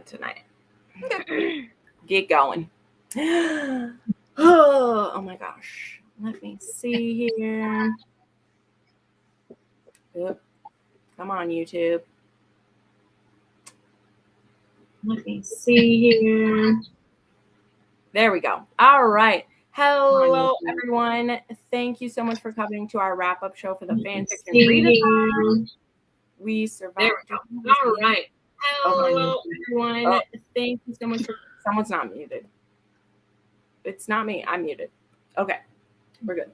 tonight. Get going. Oh my gosh. Let me see here. Oop. Come on, YouTube. Let me see here. There we go. All right. Hello, everyone. Thank you so much for coming to our wrap-up show for the fanfiction Readathon. We survived. There we go. All right. Hello, everyone. Thank you so much for... Someone's not muted. It's not me. I'm muted. Okay. We're good.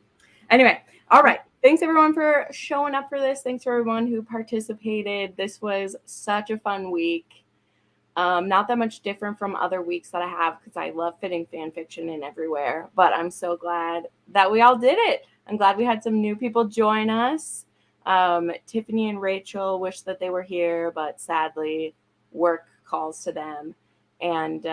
Anyway. All right. Thanks, everyone, for showing up for this. Thanks for everyone who participated. This was such a fun week. Not that much different from other weeks that I have because I love fitting fan fiction in everywhere, but I'm so glad that we all did it. I'm glad we had some new people join us. Tiffany and Rachel wish that they were here, but sadly work calls to them. And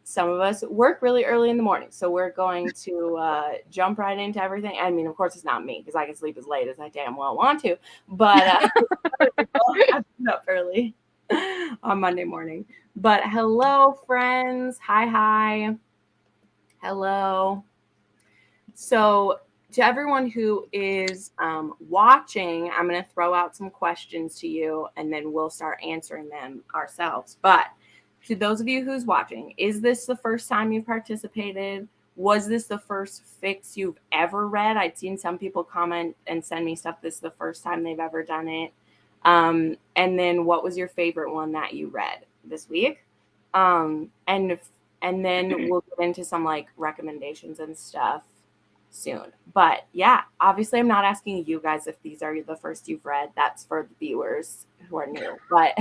some of us work really early in the morning. So we're going to jump right into everything. I mean, of course, it's not me because I can sleep as late as I damn well want to, but I'm up early on Monday morning. But hello, friends. Hi. Hello. So to everyone who is watching, I'm going to throw out some questions to you and then we'll start answering them ourselves. But to those of you who's watching, is this the first time you've participated? Was this the first fix you've ever read? I'd seen some people comment and send me stuff. This is the first time they've ever done it. And then what was your favorite one that you read this week? And then we'll get into some like recommendations and stuff soon. But yeah, obviously I'm not asking you guys if these are the first you've read. That's for the viewers who are new. But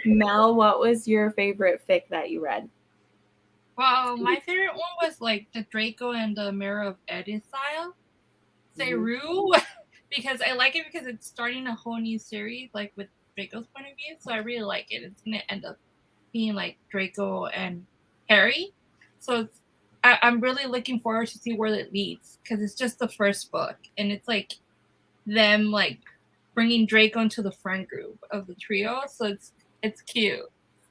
Mel, what was your favorite fic that you read? Well, my favorite one was like the Draco and the Mirror of Readathon, Seru, because I like it because it's starting a whole new series, like with Draco's point of view. So I really like it. It's gonna end up being like Draco and Harry. So I'm really looking forward to see where it leads because it's just the first book and it's like them like bringing Draco into the friend group of the trio. So it's cute.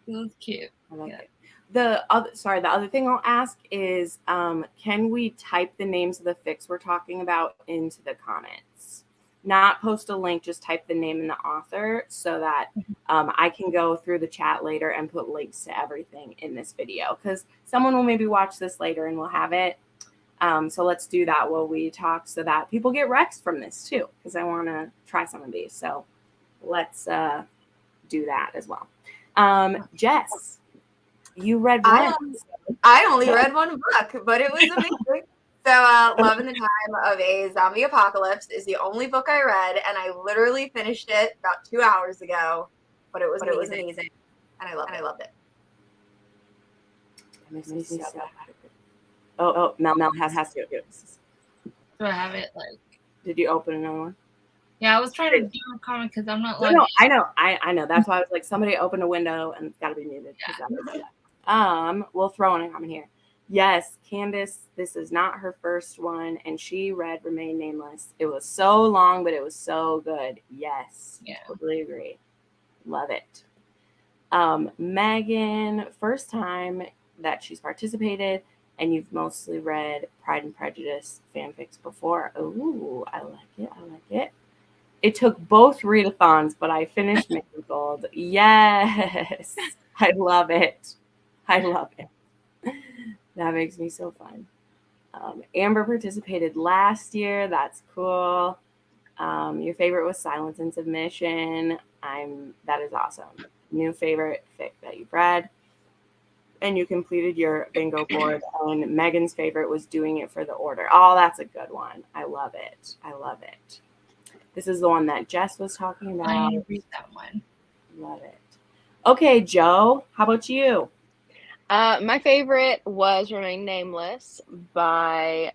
It was cute. I like it. The other thing I'll ask is, can we type the names of the fics we're talking about into the comments? Not post a link, just type the name and the author so that I can go through the chat later and put links to everything in this video because someone will maybe watch this later and we'll have it. So let's do that while we talk so that people get recs from this too because I want to try some of these. So let's do that as well. Jess, you read one. I only read one book, but it was amazing. So Love in the Time of a Zombie Apocalypse is the only book I read, and I literally finished it about 2 hours ago, but it was amazing, and I loved it. Oh, Mel has to. Do I have it? Like, did you open another one? Yeah, I was trying to do a comment because I'm not. No, I know. That's why I was like, somebody opened a window and it's got to be muted. Yeah. We'll throw in a comment here. Yes, Candace, this is not her first one, and she read Remain Nameless. It was so long, but it was so good. Yes, yeah, totally agree. Love it. Megan, first time that she's participated, and you've mostly read Pride and Prejudice fanfics before. Ooh, I like it. It took both readathons, but I finished Marigold. Yes, I love it. That makes me so fun. Amber participated last year. That's cool. Your favorite was Silence and Submission. That is awesome. New favorite fic that you've read. And you completed your bingo board. And Megan's favorite was Doing It for the Order. Oh, that's a good one. I love it. This is the one that Jess was talking about. I read that one. Love it. Okay, Joe, how about you? My favorite was Remain Nameless by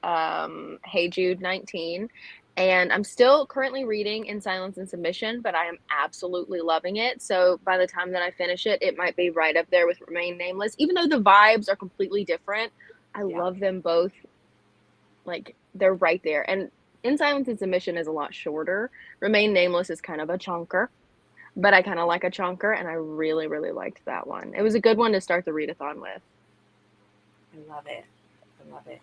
Hey Jude 19. And I'm still currently reading In Silence and Submission, but I am absolutely loving it. So by the time that I finish it, it might be right up there with Remain Nameless. Even though the vibes are completely different, I love them both. Like, they're right there. And In Silence and Submission is a lot shorter. Remain Nameless is kind of a chunker. but I kind of like a chunker, and I really, really liked that one. It was a good one to start the readathon with. I love it. I love it.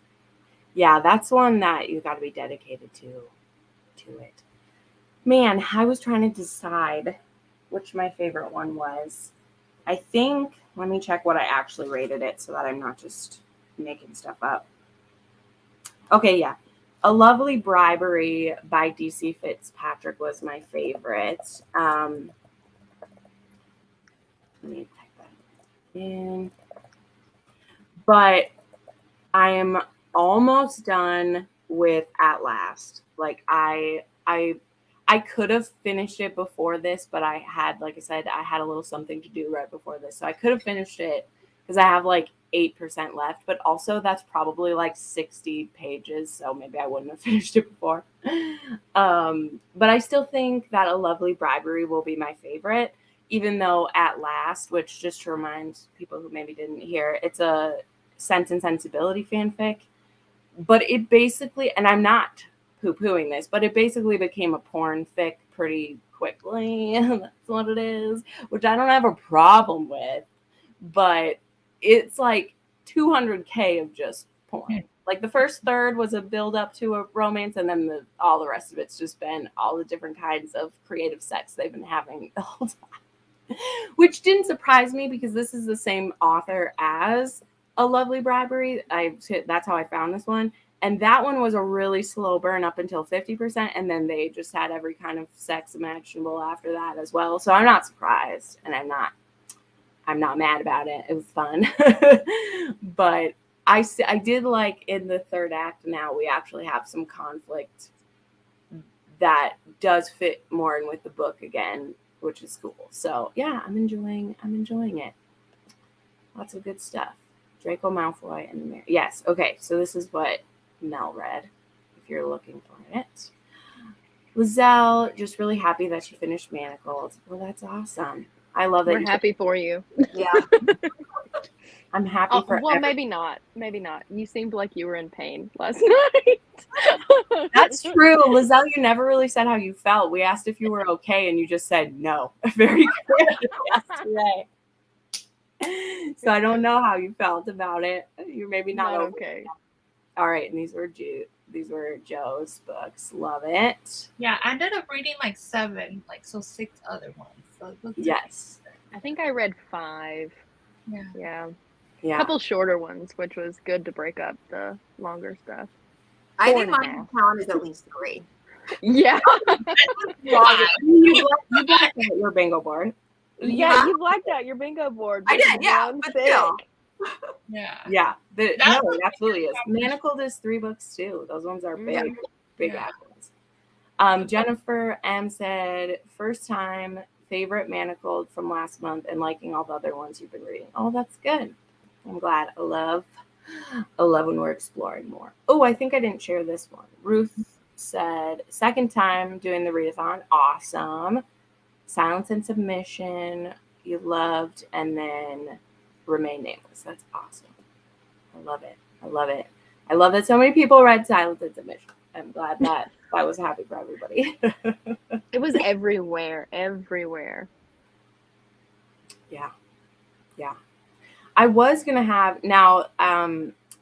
Yeah, that's one that you got to be dedicated to it. Man, I was trying to decide which my favorite one was. I think, let me check what I actually rated it so that I'm not just making stuff up. Okay, yeah. A Lovely Bribery by DC Fitzpatrick was my favorite. Let me type that in. But I am almost done with At Last. Like I could have finished it before this, but I had, like I said, I had a little something to do right before this. So I could have finished it because I have like 8% left, but also that's probably like 60 pages. So maybe I wouldn't have finished it before. But I still think that A Lovely Bribery will be my favorite, even though At Last, which just to remind people who maybe didn't hear, it's a Sense and Sensibility fanfic. But it basically, and I'm not poo-pooing this, but it basically became a porn fic pretty quickly. That's what it is, which I don't have a problem with. But it's like 200K of just porn. Like the first third was a build up to a romance, and then all the rest of it's just been all the different kinds of creative sex they've been having the whole time. Which didn't surprise me because this is the same author as A Lovely Bribery. That's how I found this one. And that one was a really slow burn up until 50%. And then they just had every kind of sex imaginable after that as well. So I'm not surprised, and I'm not mad about it. It was fun. But I did like in the third act now we actually have some conflict that does fit more in with the book again, which is cool. So yeah, I'm enjoying it. Lots of good stuff. Draco Malfoy and the Mayor. Yes. Okay. So this is what Mel read, if you're looking for it. Lizelle, just really happy that she finished Manacled. Well, that's awesome. I love that. We're happy for you. Yeah. I'm happy for well, maybe not. You seemed like you were in pain last night. That's true. Lizelle, you never really said how you felt. We asked if you were okay, and you just said no. Very clearly yesterday. So I don't know how you felt about it. You're maybe not okay. All right, and these were Joe's books. Love it. Yeah, I ended up reading like 7, so 6 other ones. So yes. I think I read 5. Yeah. A couple shorter ones, which was good to break up the longer stuff. I think my count is at least 3. Yeah. You blacked out your bingo board. Yeah, you blacked out your bingo board. I did, yeah. But still. Yeah. No, it absolutely is. Manacled is 3 books too. Those ones are big apples. Jennifer M said, first time, favorite Manacled from last month, and liking all the other ones you've been reading. Oh, that's good. I'm glad. I love when we're exploring more. Oh, I think I didn't share this one. Ruth said, second time doing the readathon. Awesome. Silence and Submission, you loved, and then Remain Nameless. That's awesome. I love it. I love that so many people read Silence and Submission. I'm glad that was happy for everybody. It was everywhere. Yeah. I was going to have, now,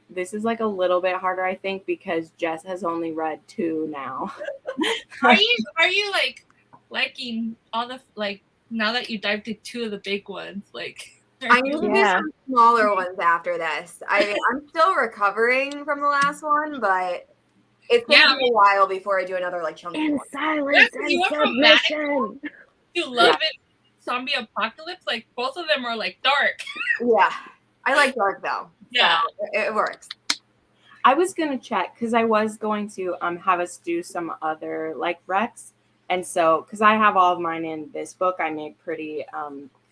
this is like a little bit harder, I think, because Jess has only read 2 now. Are you like liking all the, now that you dived into 2 of the big ones, I need to do some smaller ones after this. I'm still recovering from the last one, but it's going to be a while before I do another chunky one. Silence and Submission. You love it. Zombie Apocalypse, both of them are dark. Yeah, I like dark though. Yeah, so it works. I was gonna check because I was going to have us do some other recs, and so because I have all of mine in this book, I made pretty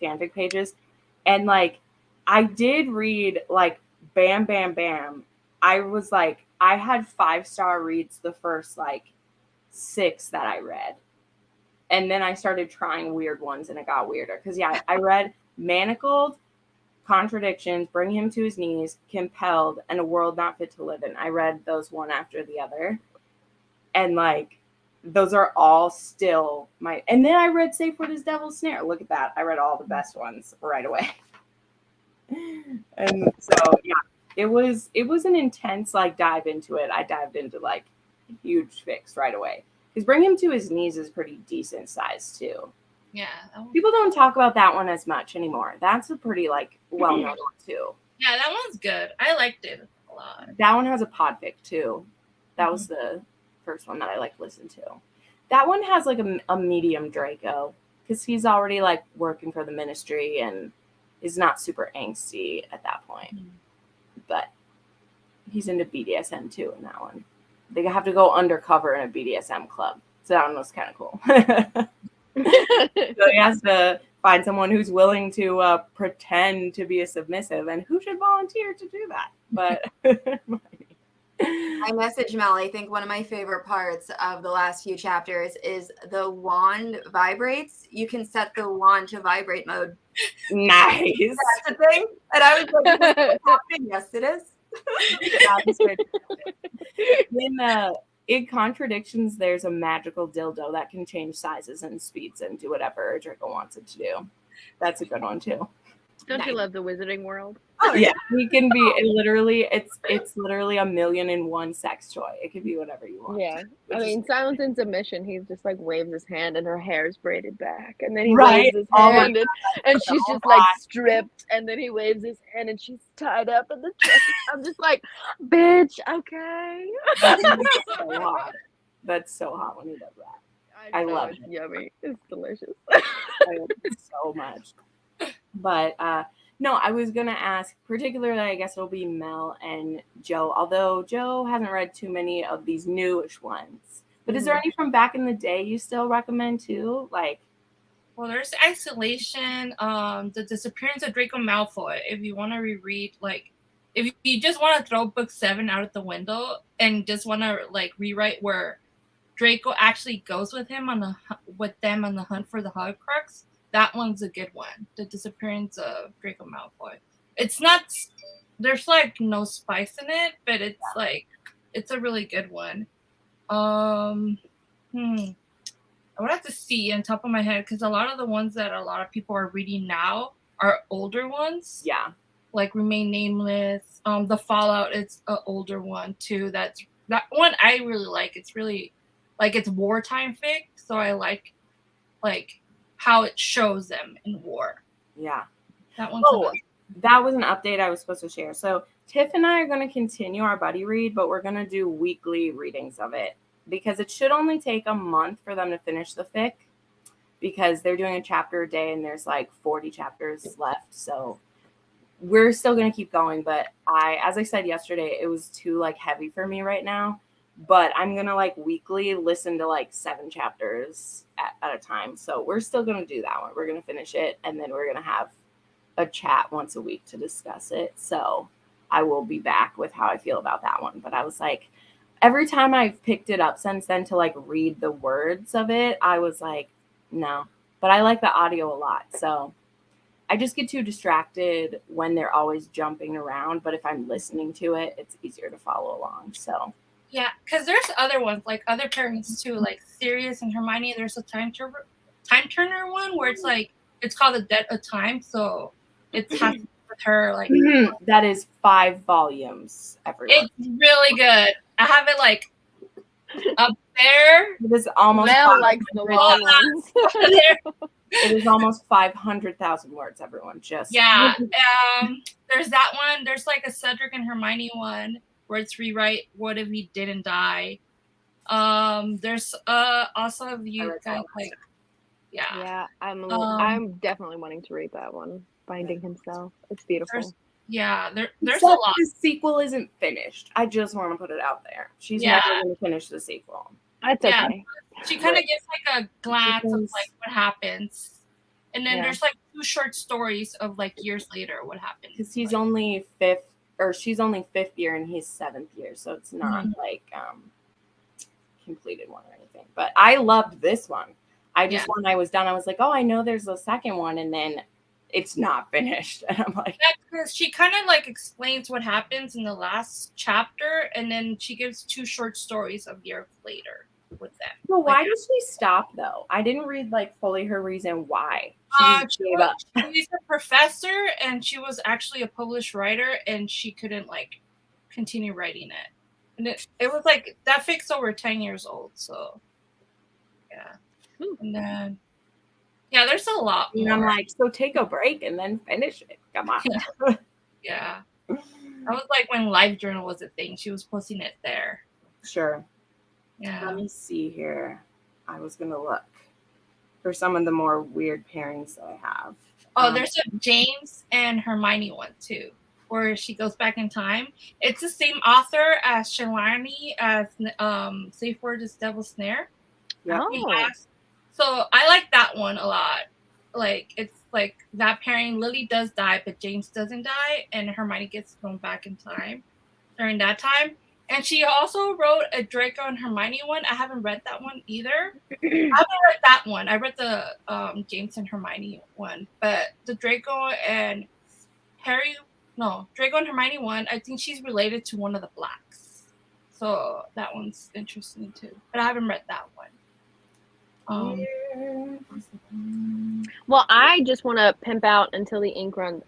fanfic pages, and I did read Bam Bam Bam. I was I had 5-star reads the first 6 that I read. And then I started trying weird ones, and it got weirder. Because, I read Manacled, Contradictions, Bring Him to His Knees, Compelled, and A World Not Fit to Live In. I read those one after the other. And, those are all still my. And then I read Safe Word is Devil's Snare. Look at that. I read all the best ones right away. And so yeah, it was an intense like dive into it. I dived into like huge fix right away. Because Bring Him to His Knees is pretty decent size too. Yeah. People don't talk about that one as much anymore. That's a pretty like well-known one too. Yeah, that one's good. I liked it a lot. That one has a podfic too. That was the first one that I like listened to. That one has like a medium Draco because he's already like working for the ministry and is not super angsty at that point. But he's into BDSM too in that one. They have to go undercover in a BDSM club. So that one was kind of cool. So he has to find someone who's willing to pretend to be a submissive, and who should volunteer to do that? But I messaged Mel. I think one of my favorite parts of the last few chapters is the wand vibrates. You can set the wand to vibrate mode. Nice. That's the thing. And I was like, is this happening? Yes, it is. In Contradictions, there's a magical dildo that can change sizes and speeds and do whatever Draco wants it to do. That's a good one too. Don't you love the Wizarding World? Oh, Yeah, he can be it's literally 1,000,001 sex toy. It could be whatever you want. Yeah. I mean, Silence and Submission, he just like waves his hand and her hair's braided back. And then he Right. waves his Oh my hand and she's just like stripped. And then he waves his hand and she's tied up in the dress. I'm just like, bitch, okay. That's so hot. That's so hot when he does that. I love it. Yummy. It's delicious. I love it so much. But no, I was gonna ask, particularly, I guess it'll be Mel and Joe. Although Joe hasn't read too many of these newish ones. But is there any from back in the day you still recommend too? Like, well, there's Isolation, The Disappearance of Draco Malfoy. If you want to reread, like, if you just want to throw book 7 out of the window and just want to like rewrite where Draco actually goes with them on the hunt for the Horcrux. That one's a good one. The Disappearance of Draco Malfoy. It's not. There's like no spice in it, but it's like it's a really good one. I would have to see on top of my head because a lot of the ones that a lot of people are reading now are older ones. yeah, Like Remain Nameless. The Fallout is an older one too. That one I really like. It's really like it's wartime fic, so I like how it shows them in war. yeah. That one's that was an update I was supposed to share. So Tiff and I are going to continue our buddy read, but we're going to do weekly readings of it because it should only take a month for them to finish the fic because they're doing a chapter a day and there's like 40 chapters left. So we're still going to keep going. But as I said yesterday, it was too like heavy for me right now. But I'm going to like weekly listen to like 7 chapters at a time. So we're still going to do that one. We're going to finish it. And then we're going to have a chat once a week to discuss it. So I will be back with how I feel about that one. But I was like, every time I've picked it up since then to like read the words of it, I was like, no. But I like the audio a lot. So I just get too distracted when they're always jumping around. But if I'm listening to it, it's easier to follow along. So yeah, because there's other ones like other pairings too, like Sirius and Hermione. There's a time turner one where it's like it's called The Debt of Time, so it's has to do with her like that is 5 volumes. Everyone, it's really good. I have it like up there. it is almost Mel likes the long ones. it is almost 500,000 words. Everyone, just Yeah. There's that one. There's like a Cedric and Hermione one where it's rewrite What If He Didn't Die. There's also if you guys like Yeah, I'm definitely wanting to read that one. Finding Himself. It's beautiful. There's Except a lot. The sequel isn't finished. I just want to put it out there. She's never going to finish the sequel. That's okay. She kind of gets like a glance of like what happens, and then there's like 2 short stories of like years later what happened. Because he's only 5th, or she's only 5th year, and he's 7th year, so it's not like completed one or anything. But I loved this one. I just when I was done, I was like, oh, I know there's a second one, and then it's not finished, and I'm like, because she kind of like explains what happens in the last chapter, and then she gives 2 short stories of years later. with them. Well, why did she stop though? I didn't read like fully her reason why. She just gave up. She's a professor, and she was actually a published writer, and she couldn't like continue writing it. And it was like that fic's over 10 years old, so yeah. And then there's a lot more. And I'm like, so take a break and then finish it. Come on. Yeah. That was like when LiveJournal was a thing. She was posting it there. Sure. Yeah. Let me see here. I was gonna look for some of the more weird pairings that I have. Oh, there's a James and Hermione one too, where she goes back in time. It's the same author as Shalani as Safe Word is Devil's Snare. Yeah. Oh. So I like that one a lot. Like it's like that pairing. Lily does die, but James doesn't die, and Hermione gets thrown back in time during that time. And she also wrote a Draco and Hermione one. I haven't read that one either. I haven't read that one. I read the James and Hermione one, but the Draco and Draco and Hermione one, I think she's related to one of the Blacks. So that one's interesting too. But I haven't read that one. Well, I just want to pimp out Until the Ink Runs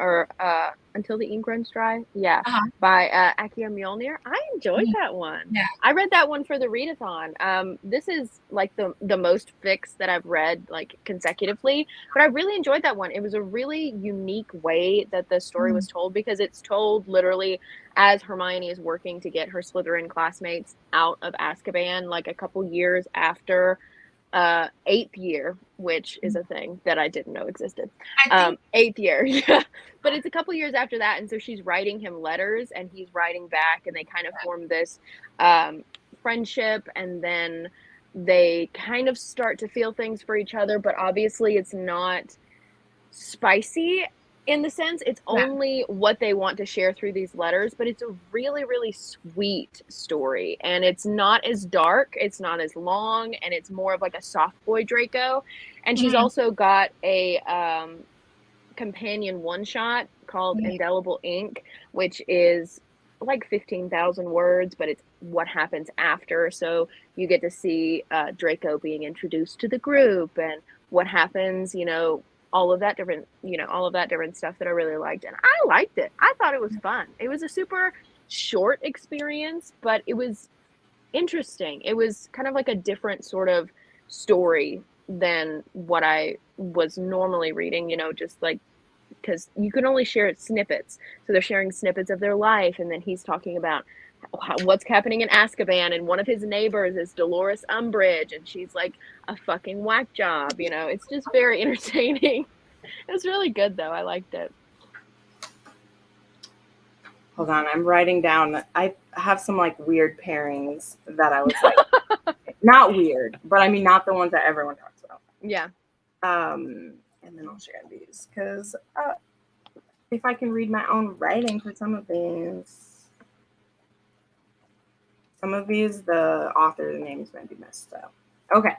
Dry. Yeah, by Akia Mjolnir. I enjoyed that one. Yeah, I read that one for the readathon. This is like the most fix that I've read like consecutively, but I really enjoyed that one. It was a really unique way that the story was told, because it's told literally as Hermione is working to get her Slytherin classmates out of Azkaban, like a couple years after 8th year, which is a thing that I didn't know existed. 8th year, yeah. But it's a couple years after that, and so she's writing him letters, and he's writing back, and they kind of form this friendship, and then they kind of start to feel things for each other, but obviously it's not spicy in the sense it's only what they want to share through these letters, but it's a really, really sweet story, and it's not as dark, it's not as long, and it's more of like a soft boy Draco. And she's also got a companion one-shot called Indelible Ink, which is like 15,000 words, but it's what happens after. So you get to see Draco being introduced to the group and what happens, all of that different stuff that I really liked. And I liked it. I thought it was fun. It was a super short experience, but it was interesting. It was kind of like a different sort of story than what I was normally reading, just like, because you can only share snippets. So they're sharing snippets of their life, and then he's talking about what's happening in Azkaban, and one of his neighbors is Dolores Umbridge, and she's like a fucking whack job. It's just very entertaining. It was really good though. I liked it. Hold on, I'm writing down. I have some like weird pairings that I was like, not weird, but I mean not the ones that everyone talks about. Yeah. And then I'll share these because if I can read my own writing for some of these. Some of these, the author's names might be messed up. Okay,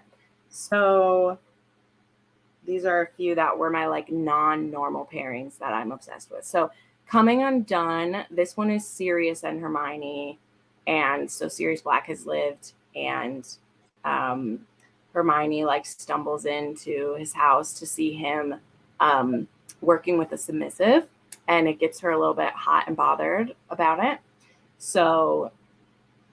so these are a few that were my like non-normal pairings that I'm obsessed with. So Coming Undone, this one is Sirius and Hermione, and so Sirius Black has lived, and Hermione like stumbles into his house to see him working with a submissive, and it gets her a little bit hot and bothered about it. So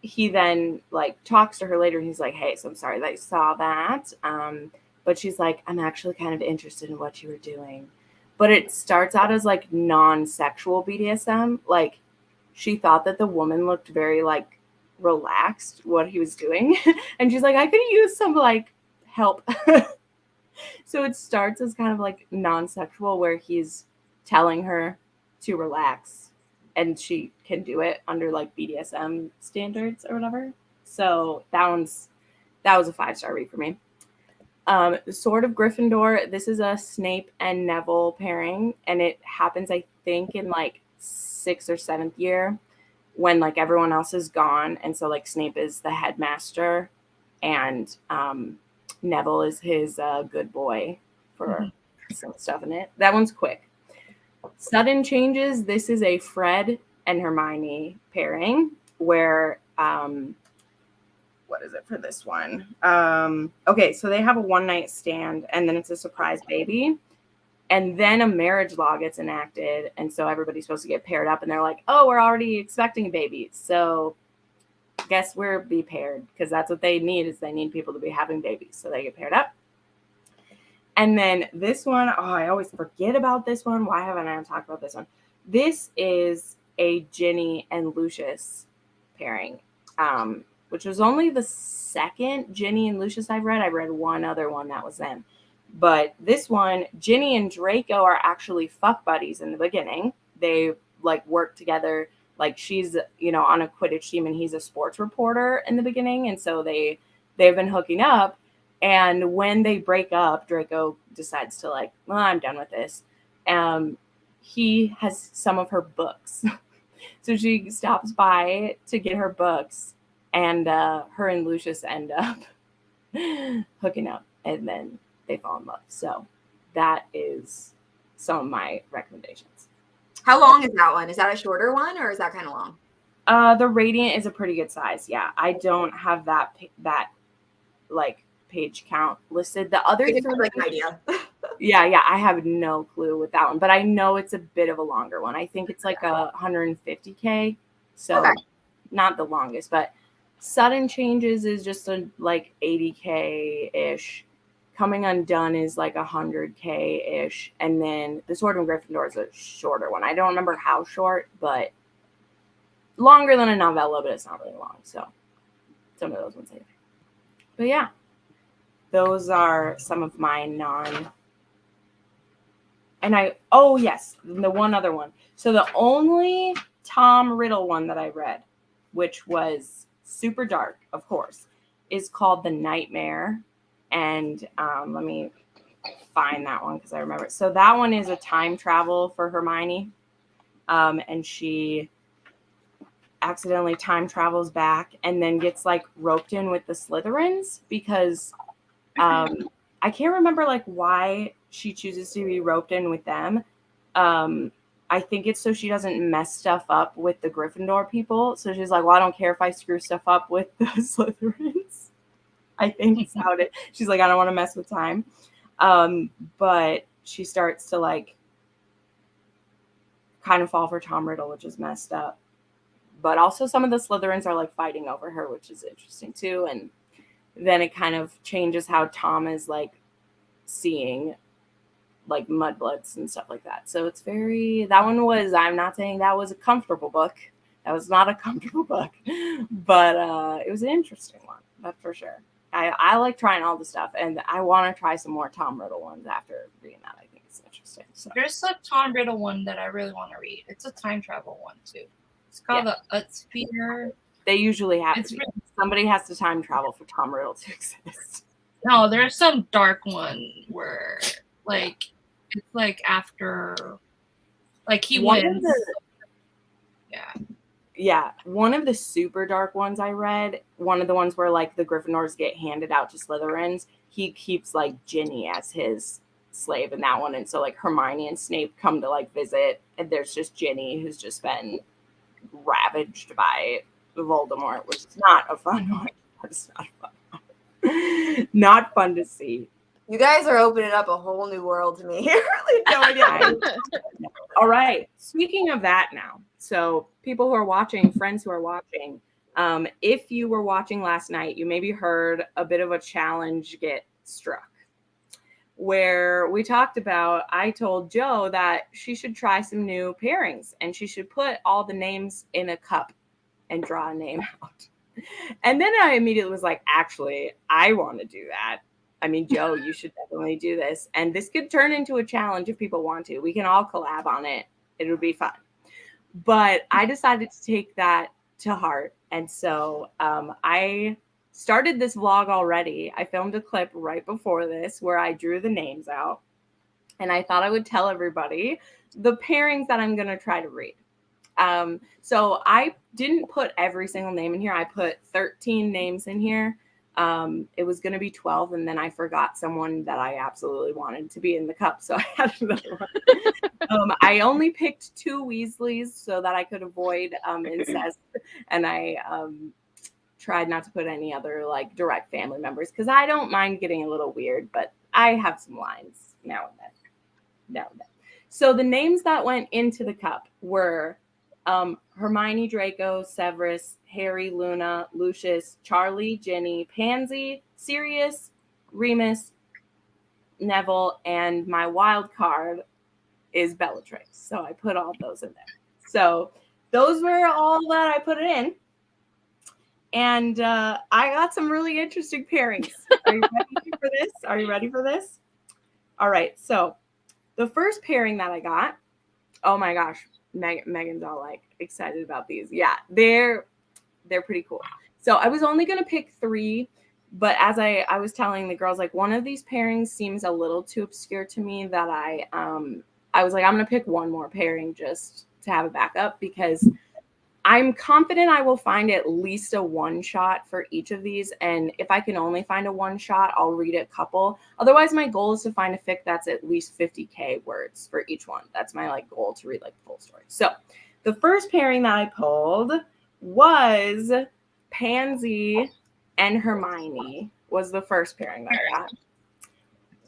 he then like talks to her later, and he's like, hey, so I'm sorry that I saw that. But she's like, I'm actually kind of interested in what you were doing. But it starts out as like non-sexual BDSM. Like she thought that the woman looked very like relaxed what he was doing. And she's like, I could use some like help. So it starts as kind of like non-sexual where he's telling her to relax, and she can do it under like BDSM standards or whatever. So that was a 5-star read for me. Sword of Gryffindor. This is a Snape and Neville pairing, and it happens, I think, in like 6th or 7th year when like everyone else is gone, and so like Snape is the headmaster, and Neville is his good boy for some stuff in it. That one's quick. Sudden Changes. This is a Fred and Hermione pairing where what is it for this one? Okay, so they have a one night stand, and then it's a surprise baby. And then a marriage law gets enacted. And so everybody's supposed to get paired up. And they're like, oh, we're already expecting a baby. So guess we're be paired, because that's what they need, is they need people to be having babies. So they get paired up. And then this one, I always forget about this one. Why haven't I talked about this one? This is a Ginny and Lucius pairing, which was only the second Ginny and Lucius I've read. I read one other one that was them. But this one, Ginny and Draco are actually fuck buddies in the beginning. They like work together. Like she's, on a Quidditch team and he's a sports reporter in the beginning. And so they've been hooking up. And when they break up, Draco decides to like, well, I'm done with this. He has some of her books. So she stops by to get her books, and her and Lucius end up hooking up, and then they fall in love. So that is some of my recommendations. How long is that one? Is that a shorter one, or is that kind of long? The Radiant is a pretty good size. Yeah, I don't have that like page count listed. The other I have like an idea. Yeah, I have no clue with that one, but I know it's a bit of a longer one. I think it's like 150K, so okay. Not the longest, but Sudden Changes is just like 80K-ish. Coming Undone is like 100K-ish, and then The Sword of Gryffindor is a shorter one. I don't remember how short, but longer than a novella, but it's not really long, so some of those ones I think. But yeah, those are some of my yes, the one other one. So the only Tom Riddle one that I read, which was super dark, of course, is called The Nightmare. And let me find that one because I remember it. So that one is a time travel for Hermione. And she accidentally time travels back and then gets like roped in with the Slytherins because I can't remember like why she chooses to be roped in with them. I think it's so she doesn't mess stuff up with the Gryffindor people. So she's like, well, I don't care if I screw stuff up with the Slytherins. I think it's how it is. She's like, I don't want to mess with time. But she starts to like kind of fall for Tom Riddle, which is messed up. But also some of the Slytherins are like fighting over her, which is interesting too. And then it kind of changes how Tom is like seeing like mudbloods and stuff like that. So it's that one was, I'm not saying that was a comfortable book. That was not a comfortable book, but it was an interesting one. That's for sure. I like trying all the stuff, and I want to try some more Tom Riddle ones after reading that. I think it's interesting. So there's a Tom Riddle one that I really want to read. It's a time travel one too. It's called the Utsphere. They usually have to. Somebody has to time travel for Tom Riddle to exist. No, there's some dark one where like it's like after like he wins. Yeah, one of the super dark ones I read, one of the ones where like the Gryffindors get handed out to Slytherins, he keeps like Ginny as his slave in that one. And so like Hermione and Snape come to like visit, and there's just Ginny who's just been ravaged by Voldemort, which is not a fun one. It's not fun. Not fun to see. You guys are opening up a whole new world to me. Really no idea. All right. Speaking of that now, so people who are watching, friends who are watching, if you were watching last night, you maybe heard a bit of a challenge get struck where we talked about, I told Jo that she should try some new pairings and she should put all the names in a cup and draw a name out. And then I immediately was like, actually, I want to do that. I mean, Jo, you should definitely do this. And this could turn into a challenge if people want to. We can all collab on it. It would be fun. But I decided to take that to heart. And so I started this vlog already. I filmed a clip right before this where I drew the names out. And I thought I would tell everybody the pairings that I'm going to try to read. So I didn't put every single name in here. I put 13 names in here. It was going to be 12, and then I forgot someone that I absolutely wanted to be in the cup, so I had another one. I only picked 2 Weasleys so that I could avoid incest, and I tried not to put any other like direct family members because I don't mind getting a little weird, but I have some lines now and then. So the names that went into the cup were Hermione, Draco, Severus, Harry, Luna, Lucius, Charlie, Ginny, Pansy, Sirius, Remus, Neville, and my wild card is Bellatrix. So I put all those in there. So those were all that I put it in. And I got some really interesting pairings. Are you ready for this? Are you ready for this? All right. So the first pairing that I got, oh my gosh, Megan's all like excited about these. Yeah, they're pretty cool. So I was only going to pick 3, but as I was telling the girls, like one of these pairings seems a little too obscure to me that I was like, I'm going to pick one more pairing just to have a backup because I'm confident I will find at least a one shot for each of these. And if I can only find a one shot, I'll read a couple. Otherwise, my goal is to find a fic that's at least 50K words for each one. That's my like goal, to read like the full story. So the first pairing that I pulled was Pansy and Hermione was the first pairing that I got,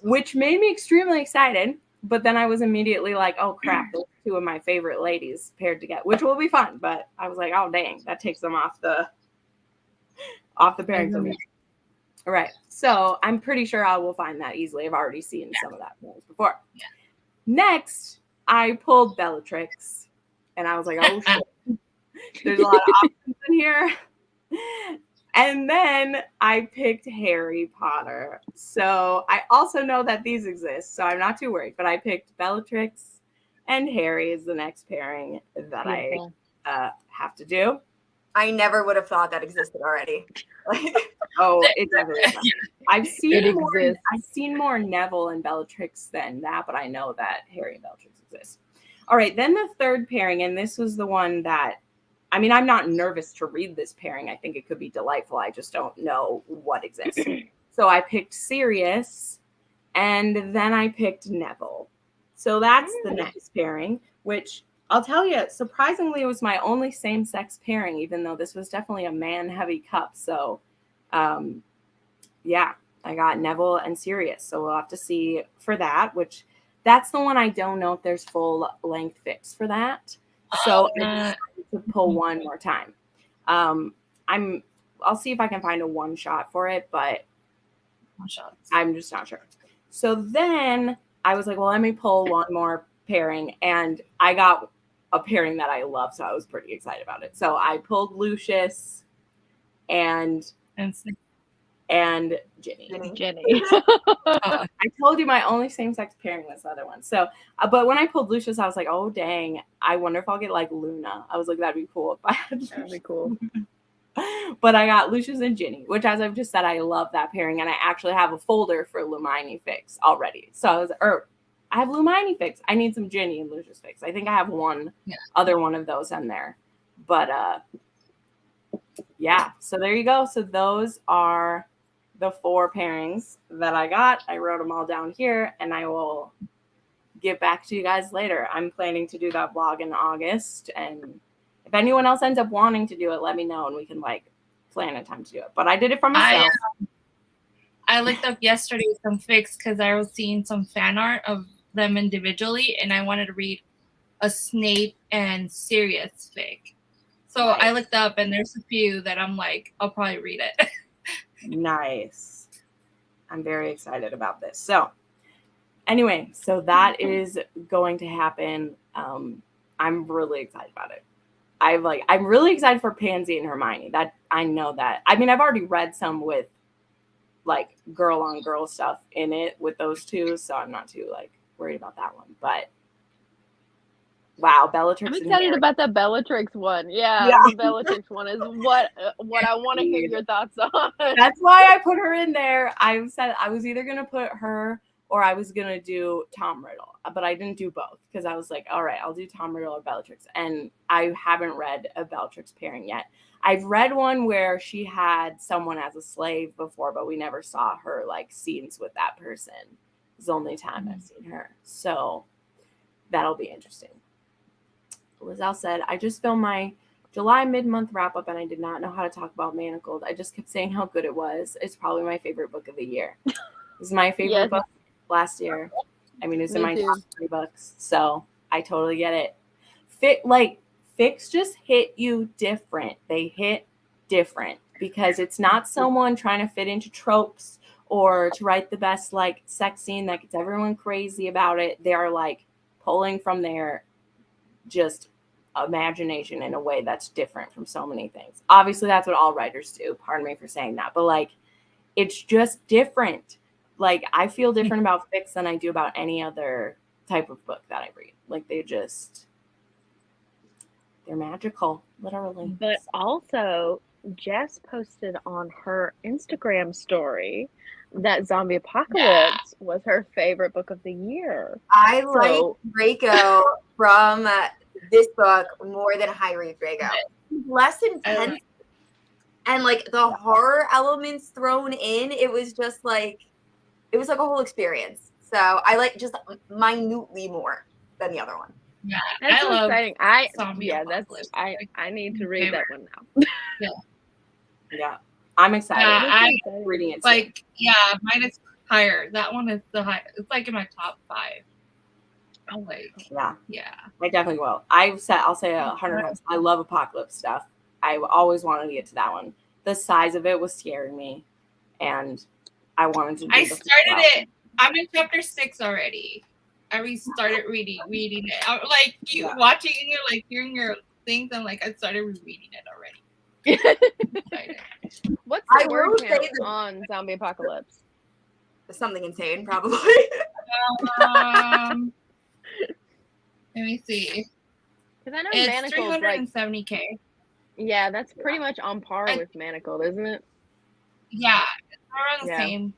which made me extremely excited. But then I was immediately like, oh crap, those are 2 of my favorite ladies paired together, which will be fun. But I was like, oh dang, that takes them off the pairing for me. All right. So I'm pretty sure I will find that easily. I've already seen some of that before. Yeah. Next, I pulled Bellatrix. And I was like, oh shit. There's a lot of options in here. And then I picked Harry Potter. So I also know that these exist, so I'm not too worried. But I picked Bellatrix and Harry is the next pairing that I have to do. I never would have thought that existed already. Oh, it definitely does. I've seen more Neville and Bellatrix than that, but I know that Harry and Bellatrix exist. All right, then the third pairing, and this was the one that, I mean, I'm not nervous to read this pairing. I think it could be delightful. I just don't know what exists. So I picked Sirius, and then I picked Neville. So that's the next pairing, which I'll tell you, surprisingly, it was my only same-sex pairing, even though this was definitely a man-heavy cup. So, yeah, I got Neville and Sirius. So we'll have to see for that, which that's the one I don't know if there's full-length fics for that. So I decided to pull one more time. I'll see if I can find a one shot for it, but I'm just not sure. So then I was like, well, let me pull one more pairing, and I got a pairing that I love, so I was pretty excited about it. So I pulled Lucius and Ginny. I told you my only same-sex pairing was the other one. So, but when I pulled Lucius, I was like, oh, dang. I wonder if I'll get, like, Luna. I was like, that'd be cool if I had Lucius. That'd be cool. But I got Lucius and Ginny, which, as I've just said, I love that pairing. And I actually have a folder for Lumini fics already. So I have Lumini fics. I need some Ginny and Lucius fics. I think I have other one of those in there. But, yeah. So there you go. So those are the 4 pairings that I got. I wrote them all down here, and I will get back to you guys later. I'm planning to do that vlog in August, and if anyone else ends up wanting to do it, let me know, and we can like plan a time to do it. But I did it for myself. I looked up yesterday some fics because I was seeing some fan art of them individually, and I wanted to read a Snape and Sirius fic. So nice. I looked up, and there's a few that I'm like, I'll probably read it. Nice. I'm very excited about this. So anyway, so that is going to happen. I'm really excited about it. I'm really excited for Pansy and Hermione. That I know that. I mean, I've already read some with like girl on girl stuff in it with those 2, so I'm not too like worried about that one. But wow, Bellatrix. I'm excited about the Bellatrix one. Yeah, the Bellatrix one is what I want to hear your thoughts on. That's why I put her in there. I said I was either gonna put her or I was gonna do Tom Riddle, but I didn't do both because I was like, all right, I'll do Tom Riddle or Bellatrix, and I haven't read a Bellatrix pairing yet. I've read one where she had someone as a slave before, but we never saw her like scenes with that person. It's the only time I've seen her, so that'll be interesting. Lizelle said, I just filmed my July mid-month wrap-up, and I did not know how to talk about Manacled. I just kept saying how good it was. It's probably my favorite book of the year. This is my favorite Yes. book last year. I mean, it's in Me my too. top 3 books, so I totally get it. Fics just hit you different. They hit different because it's not someone trying to fit into tropes or to write the best like sex scene that gets everyone crazy about it. They are like pulling from their just imagination in a way that's different from so many things. Obviously, that's what all writers do. Pardon me for saying that, but like it's just different. Like I feel different about fics than I do about any other type of book that I read. Like they're magical, literally. But also, Jess posted on her Instagram story that Zombie Apocalypse was her favorite book of the year. I like Draco from this book more than High Reef Draco. Less intense. And like the horror elements thrown in, it was like a whole experience. So I like just minutely more than the other one. Yeah, That's I love exciting. Zombie Apocalypse. I need to read that one now. Yeah, I'm excited. I'm reading it. Like, mine is higher. That one is the high. It's like in my top 5. I'm like, yeah. I definitely will. I'll say 100 times. I love Apocalypse stuff. I always wanted to get to that one. The size of it was scaring me, and I wanted to. I started it. I'm in chapter 6 already. I restarted reading it. I'm like watching and you're like hearing your things. I'm like, I started reading it already. What's the word count on Zombie Apocalypse? Something insane, probably. Let me see. Because I know it's Manacled 370K. Yeah, that's pretty much on par with Manacled, isn't it? Yeah, it's around the same.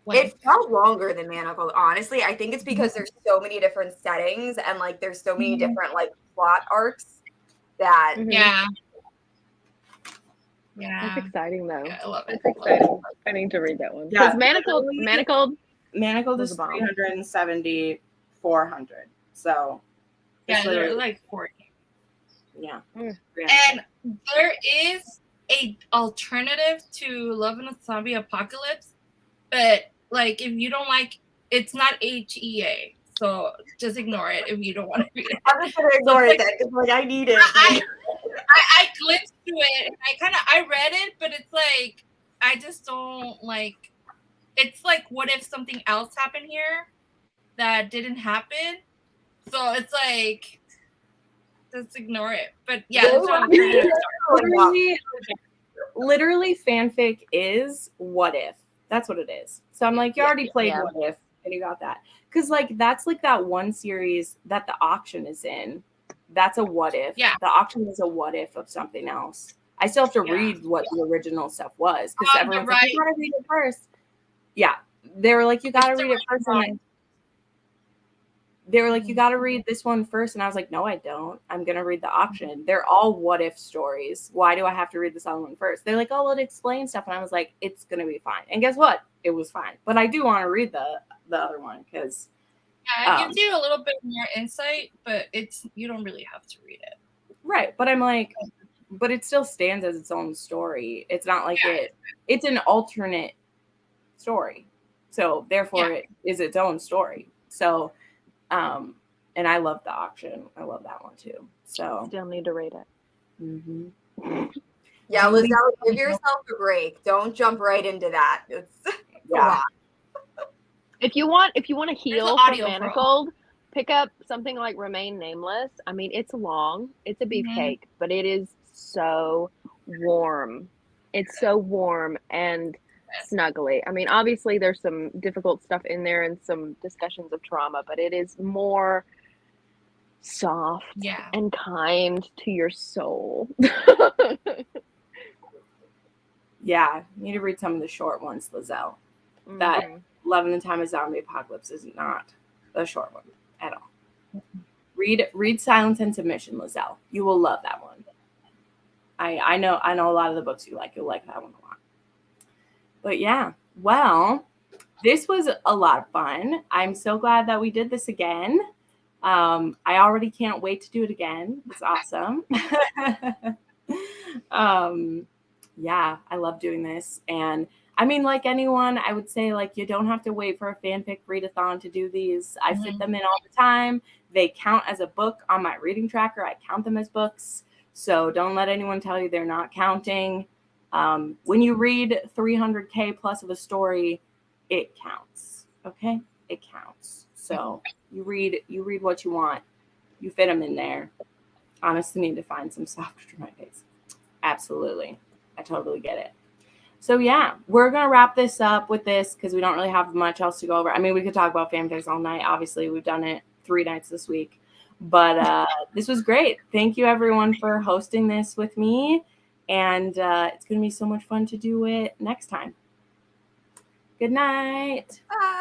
It felt longer than Manacled, honestly. I think it's because there's so many different settings and like there's so many different like plot arcs that Yeah. That's exciting though. Yeah, I love it. That's exciting. I need to read that one. Yeah, Manacled is 370, 400. So they're like 40. Yeah. And there is a alternative to Love in a Zombie Apocalypse, but like if you don't like, it's not HEA, so just ignore it if you don't want to read it. I'm just gonna ignore it then because like I need it. I glimpsed to it. I read it, but it's like I just don't like. It's like, what if something else happened here that didn't happen? So it's like, just ignore it. But yeah, literally fanfic is what if. That's what it is. So I'm like, you already played what if, and you got that. Because like that's like that one series that the auction is in. That's a what if. Yeah. The auction is a what if of something else. I still have to read what the original stuff was because everyone's like, you gotta read it first. Yeah. They were like, you gotta read it first. And they were like, you gotta read this one first. And I was like, no, I don't. I'm gonna read the auction. They're all what if stories. Why do I have to read this other one first? They're like, oh, well, it explains stuff. And I was like, it's gonna be fine. And guess what? It was fine. But I do want to read the other one because it gives you a little bit more insight, but you don't really have to read it. Right. But I'm like, but it still stands as its own story. It's not like it's an alternate story. So therefore it is its own story. So and I love the auction. I love that one too. So still need to read it. Mm-hmm. Yeah, Lizelle, give yourself a break. Don't jump right into that. It's a lot. If you want to heal from Manacled, pick up something like Remain Nameless. I mean, it's long. It's a beefcake, but it is so warm. It's so warm and snuggly. I mean, obviously there's some difficult stuff in there and some discussions of trauma, but it is more soft and kind to your soul. Yeah, you need to read some of the short ones, Lizelle. That Love in the Time of Zombie Apocalypse is not a short one at all. Read Silence and Submission, Lizelle. You will love that one. I know a lot of the books you like. You'll like that one a lot. But yeah, well, this was a lot of fun. I'm so glad that we did this again. I already can't wait to do it again. It's awesome. Yeah, I love doing this. And I mean, like anyone, I would say like you don't have to wait for a fanfic readathon to do these. I fit them in all the time. They count as a book on my reading tracker. I count them as books. So don't let anyone tell you they're not counting. When you read 300K plus of a story, it counts. Okay? It counts. So you read what you want. You fit them in there. Honestly, need to find some softer my days. Absolutely. I totally get it. So yeah, we're going to wrap this up with this because we don't really have much else to go over. I mean, we could talk about fanfics all night. Obviously, we've done it 3 nights this week. But this was great. Thank you, everyone, for hosting this with me. And it's going to be so much fun to do it next time. Good night. Bye.